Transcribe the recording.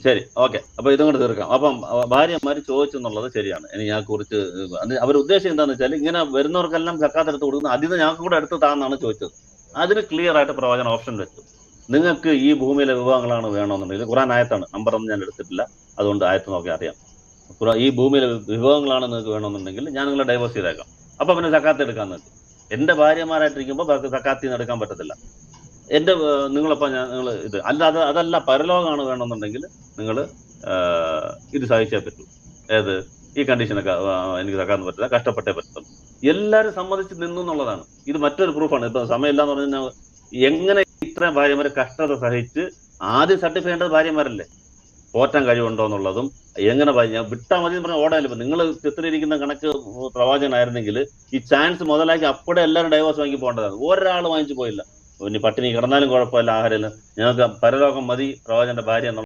ശരി, ഓക്കെ. അപ്പൊ ഇതും കൂടെ തീർക്കാം. അപ്പം ഭാര്യമാര് ചോദിച്ചു എന്നുള്ളത് ശരിയാണ്. ഇനി ഞാൻ കുറിച്ച് അവർ ഉദ്ദേശം എന്താന്ന് വെച്ചാൽ ഇങ്ങനെ വരുന്നവർക്കെല്ലാം സക്കാത്ത് എടുത്ത് കൊടുക്കുന്നു, അതിന് ഞങ്ങൾക്ക് കൂടെ എടുത്ത് താന്നാണ് ചോദിച്ചത്. അതിന് ക്ലിയർ ആയിട്ട് പ്രവാചകൻ ഓപ്ഷൻ വെച്ചു. നിങ്ങൾക്ക് ഈ ഭൂമിയിലെ വിഭവങ്ങളാണ് വേണമെന്നുണ്ടെങ്കിൽ, ഖുറാൻ ആയത്താണ്, നമ്പറൊന്നും ഞാൻ എടുത്തിട്ടില്ല, അതുകൊണ്ട് ആയത്ത് നോക്കി അറിയാം. ഈ ഭൂമിയിലെ വിഭവങ്ങളാണ് നിങ്ങൾക്ക് വേണമെന്നുണ്ടെങ്കിൽ ഞാൻ നിങ്ങളെ ഡൈവേഴ്സ് ചെയ്തേക്കാം. അപ്പൊ പിന്നെ സക്കാത്ത് എടുക്കാൻ നിൽക്കും. എന്റെ ഭാര്യമാരായിട്ടിരിക്കുമ്പോൾ സക്കാത്തിൽ നിന്ന് എടുക്കാൻ പറ്റത്തില്ല. എന്റെ നിങ്ങളപ്പോ നിങ്ങൾ ഇത് അല്ലാതെ അതല്ല പരലോകമാണ് വേണമെന്നുണ്ടെങ്കിൽ നിങ്ങൾ ഇത് സഹിച്ചേ പറ്റൂ. ഏത് ഈ കണ്ടീഷനൊക്കെ എനിക്ക് തക്കാൻ പറ്റില്ല, കഷ്ടപ്പെട്ടേ പറ്റത്തുള്ളൂ. എല്ലാവരും സമ്മതിച്ച് നിന്നു എന്നുള്ളതാണ്. ഇത് മറ്റൊരു പ്രൂഫാണ്. ഇപ്പൊ സമയമില്ല എന്ന് പറഞ്ഞു കഴിഞ്ഞാൽ എങ്ങനെ ഇത്രയും ഭാര്യമാരെ കഷ്ടത സഹിച്ച് ആദ്യം സർട്ടിഫൈ ചെയ്യേണ്ടത് ഭാര്യമാരല്ലേ, പോറ്റാൻ കഴിവുണ്ടോ എന്നുള്ളതും. എങ്ങനെ ഞാൻ വിട്ടാൽ മതി എന്ന് പറഞ്ഞാൽ ഓടാനില്ല. ഇപ്പൊ നിങ്ങൾ ചിത്രീകരിക്കുന്ന കണക്ക് പ്രവാചകനായിരുന്നെങ്കിൽ ഈ ചാൻസ് മുതലാക്കി അപ്പോഴേ എല്ലാവരും ഡൈവേഴ്സ് വാങ്ങി പോകേണ്ടതാണ്. ഒരാൾ വാങ്ങിച്ചു പോയില്ല. ഇനി പട്ടിണി കിടന്നാലും കുഴപ്പമില്ല, ആഹാരമില്ല, ഞങ്ങൾക്ക് പരലോകം മതി പ്രവാചകന്റെ ഭാര്യ എന്നുള്ള